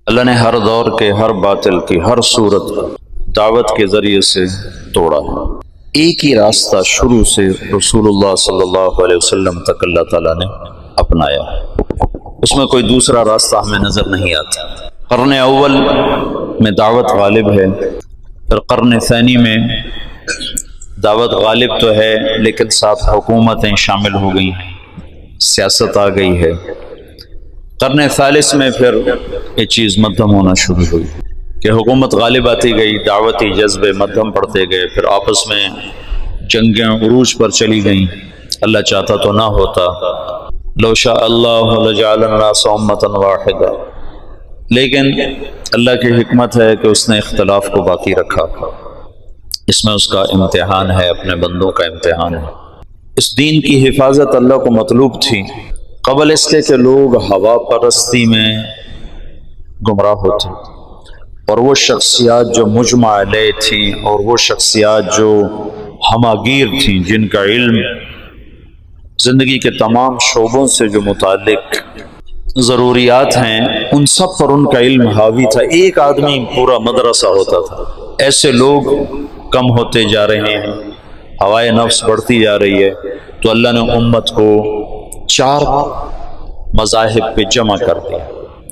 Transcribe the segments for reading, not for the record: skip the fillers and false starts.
اللہ نے ہر دور کے ہر باطل کی ہر صورت دعوت کے ذریعے سے توڑا ہے۔ ایک ہی راستہ شروع سے رسول اللہ صلی اللہ علیہ وسلم تک اللہ تعالیٰ نے اپنایا، اس میں کوئی دوسرا راستہ ہمیں نظر نہیں آتا۔ قرن اول میں دعوت غالب ہے، پھر قرن ثانی میں دعوت غالب تو ہے لیکن ساتھ حکومتیں شامل ہو گئی ہیں، سیاست آ گئی ہے۔ قرن ثالث میں پھر یہ چیز مدھم ہونا شروع ہوئی کہ حکومت غالب آتی گئی، دعوتی جذبے مدھم پڑتے گئے، پھر آپس میں جنگیں عروج پر چلی گئیں۔ اللہ چاہتا تو نہ ہوتا، لو شاء اللہ لجعل الناس امۃ واحدہ، لیکن اللہ کی حکمت ہے کہ اس نے اختلاف کو باقی رکھا۔ اس میں اس کا امتحان ہے، اپنے بندوں کا امتحان ہے۔ اس دین کی حفاظت اللہ کو مطلوب تھی قبل اس کے کہ لوگ ہوا پرستی میں گمراہ ہوتے، اور وہ شخصیات جو مجمع علیہ تھیں، اور وہ شخصیات جو ہماگیر تھیں، جن کا علم زندگی کے تمام شعبوں سے جو متعلق ضروریات ہیں ان سب پر ان کا علم حاوی تھا۔ ایک آدمی پورا مدرسہ ہوتا تھا۔ ایسے لوگ کم ہوتے جا رہے ہیں، ہوائے نفس بڑھتی جا رہی ہے، تو اللہ نے امت کو 4 مذاہب پہ جمع کر دیا۔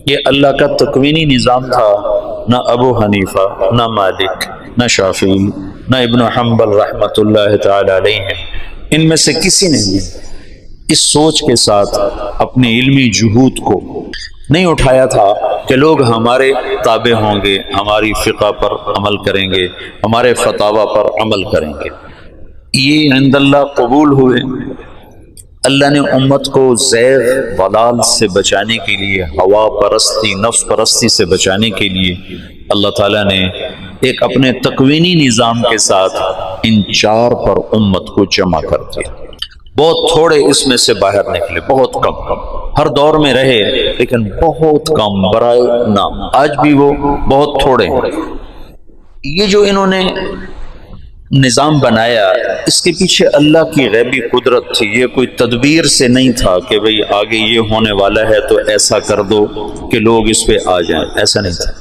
یہ اللہ کا تکوینی نظام تھا۔ نہ ابو حنیفہ، نہ مالک، نہ شافعی، نہ ابن حنبل رحمۃ اللہ تعالی علیہ ہیں، ان میں سے کسی نے بھی اس سوچ کے ساتھ اپنی علمی جہود کو نہیں اٹھایا تھا کہ لوگ ہمارے تابع ہوں گے، ہماری فقہ پر عمل کریں گے، ہمارے فتاوی پر عمل کریں گے۔ یہ عند اللہ قبول ہوئے۔ اللہ نے امت کو زیغ ضلال سے بچانے کے لیے، ہوا پرستی، نفس پرستی سے بچانے کے لیے اللہ تعالیٰ نے ایک اپنے تکوینی نظام کے ساتھ ان 4 پر امت کو جمع کر دیا۔ بہت تھوڑے اس میں سے باہر نکلے، بہت کم، ہر دور میں رہے لیکن بہت کم برائے نام، آج بھی وہ بہت تھوڑے ہیں۔ یہ جو انہوں نے نظام بنایا، اس کے پیچھے اللہ کی غیبی قدرت تھی۔ یہ کوئی تدبیر سے نہیں تھا کہ بھئی آگے یہ ہونے والا ہے تو ایسا کر دو کہ لوگ اس پہ آ جائیں، ایسا نہیں تھا۔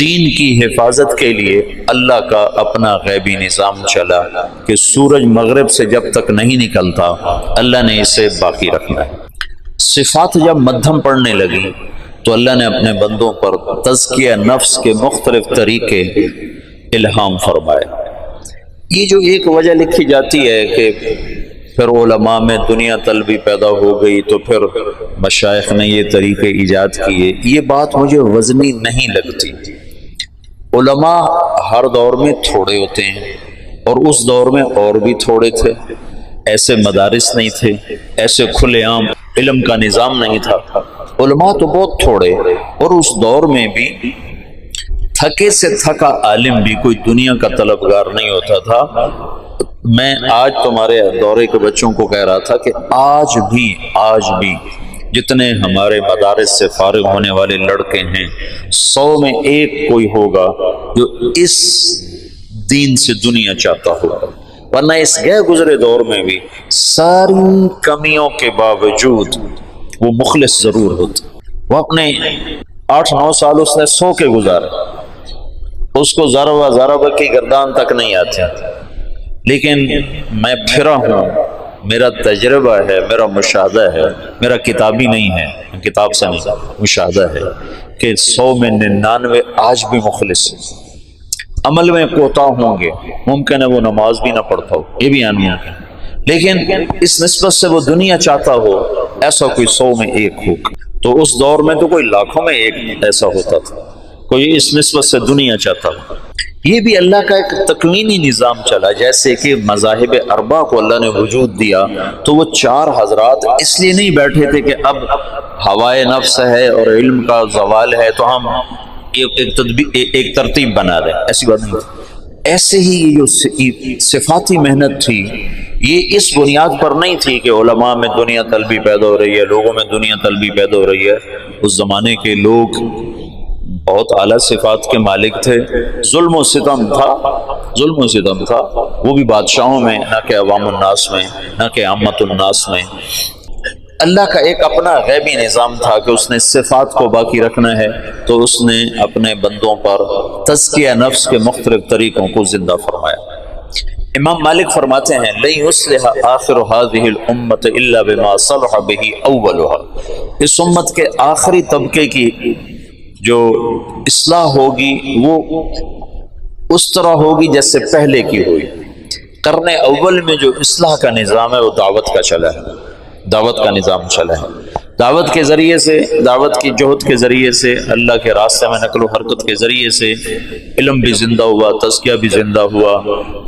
دین کی حفاظت کے لیے اللہ کا اپنا غیبی نظام چلا کہ سورج مغرب سے جب تک نہیں نکلتا اللہ نے اسے باقی رکھنا ہے۔ صفات جب مدھم پڑنے لگی تو اللہ نے اپنے بندوں پر تزکیہ نفس کے مختلف طریقے الہام فرمائے۔ یہ جو ایک وجہ لکھی جاتی ہے کہ پھر علماء میں دنیا طلبی پیدا ہو گئی تو پھر مشائخ نے یہ طریقے ایجاد کیے، یہ بات مجھے وزنی نہیں لگتی۔ علماء ہر دور میں تھوڑے ہوتے ہیں، اور اس دور میں اور بھی تھوڑے تھے۔ ایسے مدارس نہیں تھے، ایسے کھلے عام علم کا نظام نہیں تھا۔ علماء تو بہت تھوڑے، اور اس دور میں بھی تھکے سے تھکا عالم بھی کوئی دنیا کا طلبگار نہیں ہوتا تھا۔ میں آج تمہارے دورے کے بچوں کو کہہ رہا تھا کہ آج بھی جتنے ہمارے مدارس سے فارغ ہونے والے لڑکے ہیں، 100 میں 1 کوئی ہوگا جو اس دین سے دنیا چاہتا ہوگا، ورنہ اس گئے گزرے دور میں بھی ساری کمیوں کے باوجود وہ مخلص ضرور ہوتا۔ وہ اپنے 8-9 سال اس نے 100 کے گزارے، اس کو ذرہ کی گردان تک نہیں آتے، لیکن میں پھرا ہوں، میرا تجربہ ہے، میرا مشاہدہ ہے، میرا کتابی نہیں ہے، کتاب سے نہیں، مشاہدہ ہے کہ 100 میں 99 آج بھی مخلص ہیں۔ عمل میں کوتا ہوں گے، ممکن ہے وہ نماز بھی نہ پڑھتا ہو، یہ بھی ناممکن ہے، لیکن اس نسبت سے وہ دنیا چاہتا ہو، ایسا کوئی 100 میں 1 ہو۔ تو اس دور میں تو کوئی لاکھوں میں 1 ایسا ہوتا تھا، کوئی اس نسبت سے دنیا چاہتا ہو۔ یہ بھی اللہ کا ایک تکوینی نظام چلا، جیسے کہ مذاہب اربع کو اللہ نے وجود دیا تو وہ 4 حضرات اس لیے نہیں بیٹھے تھے کہ اب ہوائے نفس ہے اور علم کا زوال ہے تو ہم ایک ترتیب بنا دیں، ایسی بات نہیں تھی۔ ایسے ہی یہ جو صفاتی محنت تھی، یہ اس بنیاد پر نہیں تھی کہ علماء میں دنیا طلبی پیدا ہو رہی ہے، لوگوں میں دنیا طلبی پیدا ہو رہی ہے۔ اس زمانے کے لوگ بہت اعلیٰ صفات کے مالک تھے، ظلم و ستم تھا، وہ بھی بادشاہوں میں، نہ کہ عوام الناس میں، نہ کہ عامت الناس میں۔ اللہ کا ایک اپنا غیبی نظام تھا کہ اس نے صفات کو باقی رکھنا ہے، تو اس نے اپنے بندوں پر تزکیہ نفس کے مختلف طریقوں کو زندہ فرمایا۔ امام مالک فرماتے ہیں لَن يُصْلِحَ آخِرُ هَذِهِ الْأُمَّةِ إِلَّا بِمَا صَلَحَ بِهِ أَوَّلُهَا، اس امت کے آخری طبقے کی جو اصلاح ہوگی وہ اس طرح ہوگی جیسے پہلے کی ہوئی۔ قرن اول میں جو اصلاح کا نظام ہے وہ دعوت کا چلا ہے، دعوت کا نظام چلا ہے۔ دعوت کے ذریعے سے، دعوت کی جہد کے ذریعے سے، اللہ کے راستے میں نقل و حرکت کے ذریعے سے علم بھی زندہ ہوا، تزکیہ بھی زندہ ہوا۔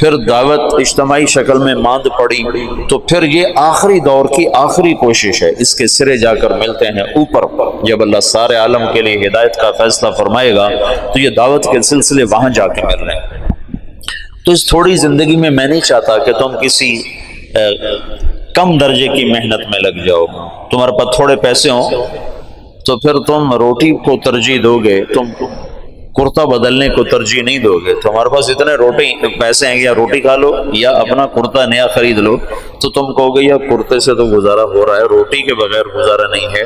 پھر دعوت اجتماعی شکل میں ماند پڑی، تو پھر یہ آخری دور کی آخری کوشش ہے، اس کے سرے جا کر ملتے ہیں اوپر۔ جب اللہ سارے عالم کے لیے ہدایت کا فیصلہ فرمائے گا تو یہ دعوت کے سلسلے وہاں جا کے مل رہے ہیں۔ تو اس تھوڑی زندگی میں میں نہیں چاہتا کہ تم کسی کم درجے کی محنت میں لگ جاؤ۔ تمہارے پاس تھوڑے پیسے ہوں تو پھر تم روٹی کو ترجیح دو گے، تم کرتا بدلنے کو ترجیح نہیں دو گے۔ تمہارے پاس اتنے پیسے ہیں کہ یا روٹی کھا لو یا اپنا کرتا نیا خرید لو، تو تم کہو گے یا کرتے سے تو گزارا ہو رہا ہے، روٹی کے بغیر گزارا نہیں ہے۔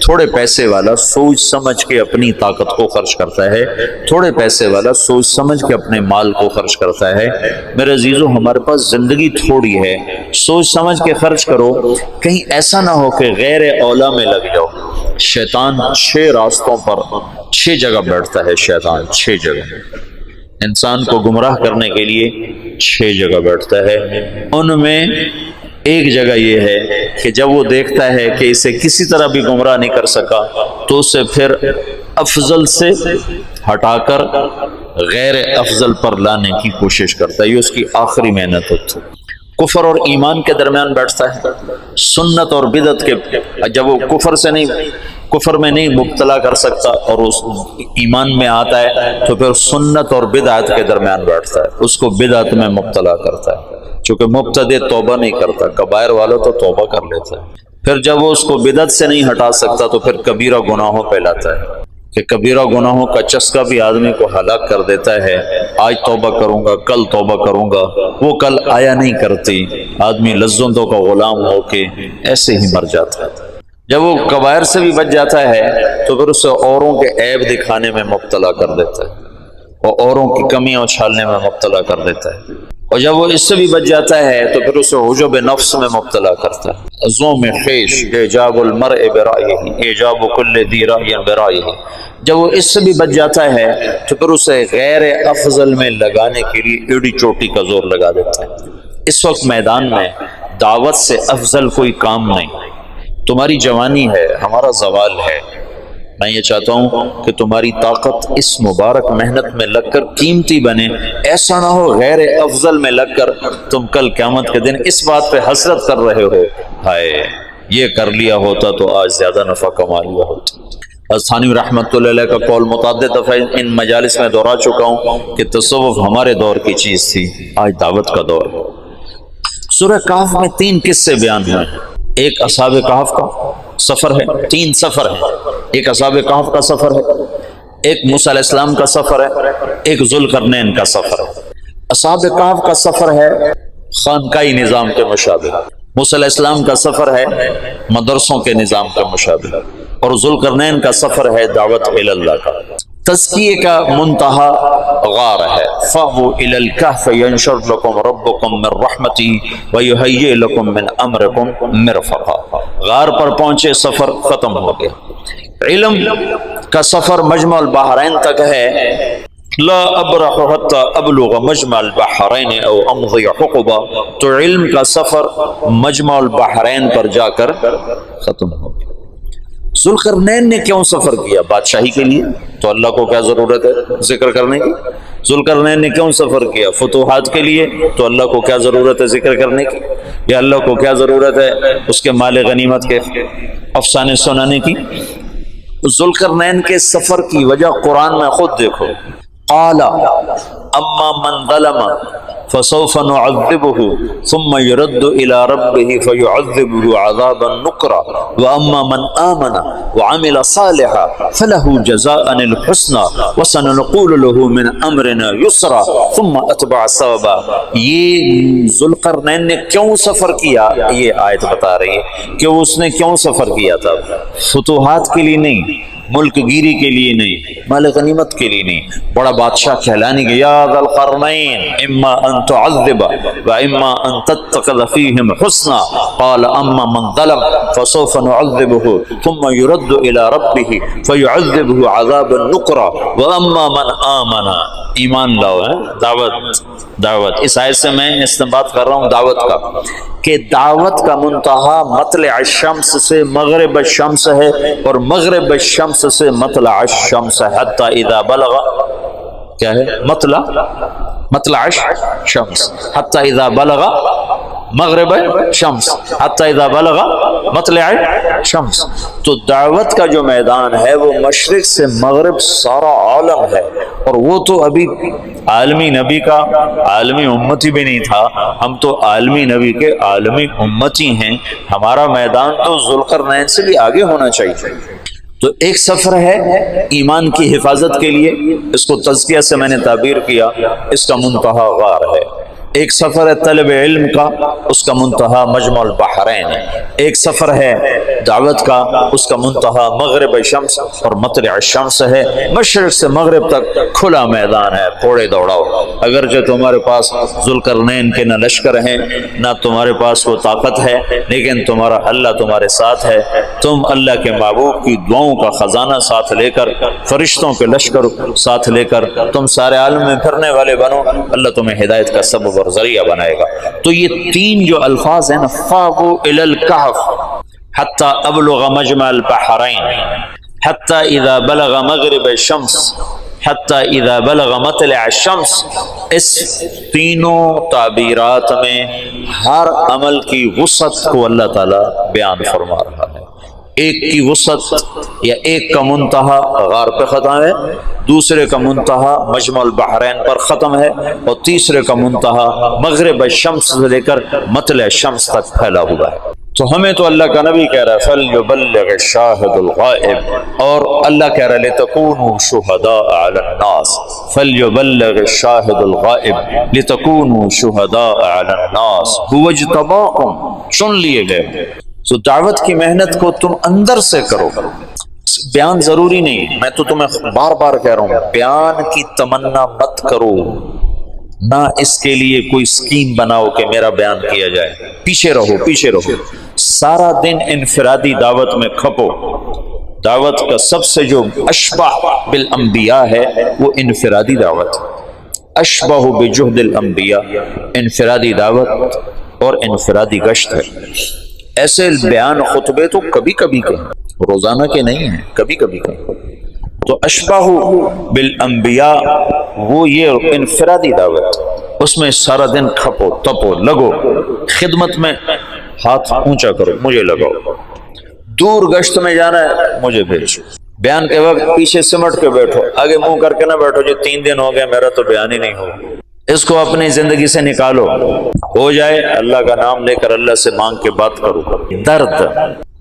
تھوڑے پیسے والا سوچ سمجھ کے اپنی طاقت کو خرچ کرتا ہے، تھوڑے پیسے والا سوچ سمجھ کے اپنے مال کو خرچ کرتا ہے۔ میرے عزیزو، ہمارے پاس زندگی تھوڑی ہے، سوچ سمجھ کے خرچ کرو، کہیں ایسا نہ ہو کہ غیر اولا میں لگ جاؤ۔ شیطان 6 راستوں پر 6 جگہ بیٹھتا ہے، شیطان 6 جگہ انسان کو گمراہ کرنے کے لیے 6 جگہ بیٹھتا ہے۔ ان میں ایک جگہ یہ ہے کہ جب وہ دیکھتا ہے کہ اسے کسی طرح بھی گمراہ نہیں کر سکا تو اسے پھر افضل سے ہٹا کر غیر افضل پر لانے کی کوشش کرتا ہے، یہ اس کی آخری محنت ہوتی ہے۔ کفر اور ایمان کے درمیان بیٹھتا ہے، سنت اور بدعت کے، جب وہ کفر میں نہیں مبتلا کر سکتا اور اس ایمان میں آتا ہے تو پھر سنت اور بدعت کے درمیان بیٹھتا ہے، اس کو بدعت میں مبتلا کرتا ہے۔ چونکہ مبتدی توبہ نہیں کرتا، کبائر والا تو توبہ کر لیتا ہے۔ پھر جب وہ اس کو بدعت سے نہیں ہٹا سکتا تو پھر کبیرہ گناہوں پہ لاتا ہے کہ کبیرہ گناہوں کا چسکا بھی آدمی کو ہلاک کر دیتا ہے۔ آج توبہ کروں گا، کل توبہ کروں گا، وہ کل آیا نہیں کرتی، آدمی لذتوں کا غلام ہو کے ایسے ہی مر جاتا ہے۔ جب وہ کبائر سے بھی بچ جاتا ہے تو پھر اسے اوروں کے عیب دکھانے میں مبتلا کر دیتا ہے اور اوروں کی کمیاں اچھالنے میں مبتلا کر دیتا ہے، اور جب وہ اس سے بھی بچ جاتا ہے تو پھر اسے حجب نفس میں مبتلا کرتا ہے۔ زوم خیش اعجاب المرء برائہ اعجاب کل ذی رأی برائہ، جب وہ اس سے بھی بچ جاتا ہے تو پھر اسے غیر افضل میں لگانے کے لیے ایڑی چوٹی کا زور لگا دیتا ہے۔ اس وقت میدان میں دعوت سے افضل کوئی کام نہیں۔ تمہاری جوانی ہے، ہمارا زوال ہے۔ میں یہ چاہتا ہوں کہ تمہاری طاقت اس مبارک محنت میں لگ کر قیمتی بنے، ایسا نہ ہو غیر افضل میں لگ کر تم کل قیامت کے دن اس بات پہ حسرت کر رہے ہو، ہائے یہ کر لیا ہوتا تو آج زیادہ نفع کما لیا ہوتا۔ ثانوی رحمۃ اللہ علیہ کا قول متعدد دفعہ ان مجالس میں دہرا چکا ہوں کہ تصوف ہمارے دور کی چیز تھی، آج دعوت کا دور ہے۔ سورہ کہف میں 3 قصے بیان ہوئے، ایک اصحاب کہف کا سفر ہے، 3 سفر ہیں، ایک اصحاب کہف کا سفر ہے، ایک موسیٰ علیہ السلام کا سفر ہے، ایک ذوالقرنین کا سفر ہے۔ اصحاب کہف کا سفر ہے خانقاہی نظام کے مشابہ، موسیٰ علیہ السلام کا سفر ہے مدرسوں کے نظام کے مشابہ، اور ذوالقرنین کا سفر ہے دعوت الی اللہ کا۔ تزکیے کا منتہا غار ہے، فَاوُوا إِلَى الْكَهْفِ يَنشُرْ لَكُمْ رَبُّكُمْ مِنْ رَحْمَتِهِ وَيُهَيِّئْ لَكُمْ مِنْ أَمْرِكُمْ مِرْفَقًا۔ غار پر پہنچے، سفر ختم ہو گیا۔ علم کا سفر مجمع البحرین تک ہے، لا ابرح حتى ابلغ مجمع البحرین او امضی حقبا، تو علم کا سفر مجمع البحرین پر جا کر ختم ہو گیا۔ ذوالقرنین نے کیوں سفر کیا؟ بادشاہی کے لیے، تو اللہ کو کیا ضرورت ہے ذکر کرنے کی؟ ذوالقرنین نے کیوں سفر کیا؟ فتوحات کے لیے، تو اللہ کو کیا ضرورت ہے ذکر کرنے کی؟ یا اللہ کو کیا ضرورت ہے اس کے مال غنیمت کے افسانے سنانے کی؟ ذوالقرنین کے سفر کی وجہ قرآن میں خود دیکھو، قال اما من ظلم فسوف نعذبه ثم يرد الى ربه فيعذبه عذابا نكرا واما من آمن وعمل صالحا فله جزاء الحسنى وسنقول له من امرنا يسرا ثم اتبع سببا۔ یہ ذوالقرنین نے کیوں سفر کیا، یہ آیت بتا رہی ہے کہ اس نے کیوں سفر کیا تھا۔ فتوحات کے لیے نہیں، ملک گیری کے لیے نہیں، مال غنیمت کے لیے نہیں، بڑا بادشاہ کہلانے کے یا ذا القرنین اما ان تعذب و اما ان تتخذ فیہم حسنا قال اما من ظلم فسوف نعذبه ثم يرد الى ربه فيعذبه عذابا نکرا واما من آمن، ایمان لاؤ ہے دعوت اس آیت سے میں استنباط کر رہا ہوں دعوت کا، کہ دعوت کا منتہا مطلع الشمس سے مغرب الشمس ہے، اور مغرب الشمس سے مطلع الشمس حتی اذا بلغ، کیا ہے مطلع الشمس حتی اذا بلغ مغرب الشمس حتی اذا بلغ مطلع الشمس۔ تو دعوت کا جو میدان ہے وہ مشرق سے مغرب سارا عالم ہے، اور وہ تو ابھی عالمی نبی کا عالمی امتی بھی نہیں تھا، ہم تو عالمی نبی کے عالمی امتی ہیں، ہمارا میدان تو ذوالقرنین سے بھی آگے ہونا چاہیے۔ تو ایک سفر ہے ایمان کی حفاظت کے لیے، اس کو تزکیہ سے میں نے تعبیر کیا، اس کا منتہا غار ہے۔ ایک سفر ہے طلب علم کا، اس کا منتہا مجمع البحرین ہے۔ ایک سفر ہے دعوت کا، اس کا منتہا مغرب الشمس اور مطلع الشمس ہے۔ مشرق سے مغرب تک کھلا میدان ہے، گھوڑے دوڑاؤ، اگرچہ تمہارے پاس ذوالقرنین کے نہ لشکر ہیں نہ تمہارے پاس وہ طاقت ہے، لیکن تمہارا اللہ تمہارے ساتھ ہے۔ تم اللہ کے محبوب کی دعاؤں کا خزانہ ساتھ لے کر، فرشتوں کے لشکر ساتھ لے کر تم سارے عالم میں پھرنے والے بنو، اللہ تمہیں ہدایت کا سبب اور ذریعہ بنائے گا۔ تو یہ تین جو الفاظ ہیں نا، فاغو الی الکہف حتی ابلغ مجمع البحرین حتی اذا بلغ مغرب الشمس حتی اذا بلغ مطلع الشمس، اس تینوں تعبیرات میں ہر عمل کی وسعت کو اللہ تعالی بیان فرما رہا ہے۔ ایک کی وسعت یا ایک کا منتہا غار پہ ختم ہے، دوسرے کا منتہا مجمع البحرین پر ختم ہے، اور تیسرے کا منتہا مغرب الشمس سے لے کر مطلع الشمس تک پھیلا ہوا ہے۔ تو ہمیں تو اللہ کا نبی کہہ رہا ہے فَلْيُبَلِّغِ الشَّاهِدُ الْغَائِبُ، اور اللہ کہہ رہا ہے لِتَكُونُوا شُهَدَاءَ عَلَى النَّاسِ فَلْيُبَلِّغِ الشَّاهِدُ الْغَائِبُ لِتَكُونُوا شُهَدَاءَ عَلَى النَّاسِ هُوَ اجْتَبَاكُمْ، چن لیے گئے۔ تو دعوت کی محنت کو تم اندر سے کرو، بیان ضروری نہیں، میں تو تمہیں بار بار کہہ رہا ہوں بیان کی تمنا مت کرو، نہ اس کے لیے کوئی سکیم بناؤ کہ میرا بیان کیا جائے، پیچھے رہو، سارا دن انفرادی دعوت میں کھپو۔ دعوت کا سب سے جو اشبہ بالانبیاء ہے وہ انفرادی دعوت، اشبہ بجہد الانبیاء، انفرادی دعوت اور انفرادی گشت ہے۔ ایسے بیان خطبے تو کبھی کبھی کہیں، روزانہ کے نہیں ہیں، کبھی کبھی کہیں۔ تو اشبہ بالانبیاء وہ یہ انفرادی دعوت، اس میں سارا دن کھپو تپو لگو، خدمت میں ہاتھ اونچا کرو، مجھے لگاؤ، دور گشت میں جانا ہے مجھے بھیجو، بیان کے وقت پیچھے سمٹ کے بیٹھو، آگے منہ کر کے نہ بیٹھو جو 3 دن ہو گئے میرا تو بیان ہی نہیں ہو، اس کو اپنی زندگی سے نکالو، ہو جائے اللہ کا نام لے کر اللہ سے مانگ کے بات کرو۔ درد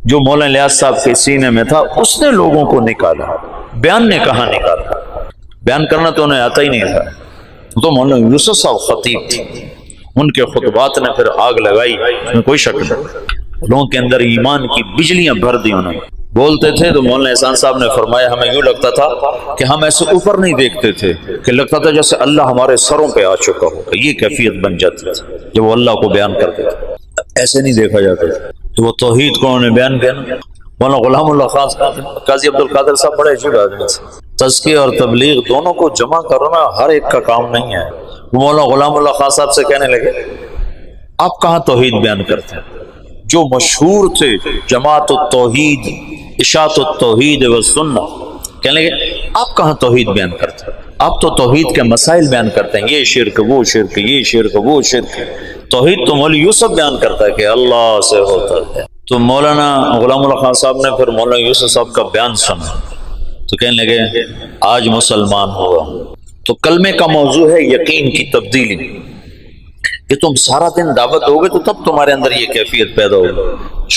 جو مولانا الیاس صاحب کے سینے میں تھا اس نے لوگوں کو نکالا، بیان نے کہاں نکالا، بیان کرنا تو انہیں آتا ہی نہیں تھا۔ تو مولانا یوسف صاحب خطیب تھے، ان کے خطبات نے پھر آگ لگائی، اس میں کوئی شک نہیں، لوگوں کے اندر ایمان کی بجلیاں بھر دی انہوں نے۔ بولتے تھے تو مولانا احسان صاحب نے فرمایا ہمیں یوں لگتا تھا کہ ہم ایسے اوپر نہیں دیکھتے تھے، کہ لگتا تھا جیسے اللہ ہمارے سروں پہ آ چکا ہو، یہ کیفیت بن جاتی تھی جب وہ اللہ کو بیان کرتے تھے، ایسے نہیں دیکھا جاتا تھا۔ تو وہ توحید کو انہوں نے بیان کیا نا۔ مولانا غلام اللہ خان قاضی عبد القادر صاحب بڑے عجیب آدمی تھے، تزکیہ اور تبلیغ دونوں کو جمع کرنا ہر ایک کا کام نہیں ہے۔ وہ مولانا غلام اللہ خان صاحب سے کہنے لگے آپ کہاں توحید بیان کرتے ہیں؟ جو مشہور تھے جماعت التوحید، اشاعت التوحید والسنہ، کہنے لگے آپ کہاں توحید بیان کرتے ہیں؟ آپ تو توحید کے مسائل بیان کرتے ہیں، یہ شرک وہ شرک، یہ شرک وہ شرک۔ توحید تو مولوی یوسف بیان کرتا ہے کہ اللہ سے ہوتا ہے۔ تو مولانا غلام اللہ خان صاحب نے پھر مولانا یوسف صاحب کا بیان سنا تو کہنے لگے آج مسلمان ہوا۔ تو کلمے کا موضوع ہے یقین کی تبدیلی، کہ تم سارا دن دعوت دو گے تو تب تمہارے اندر یہ کیفیت پیدا ہوگی.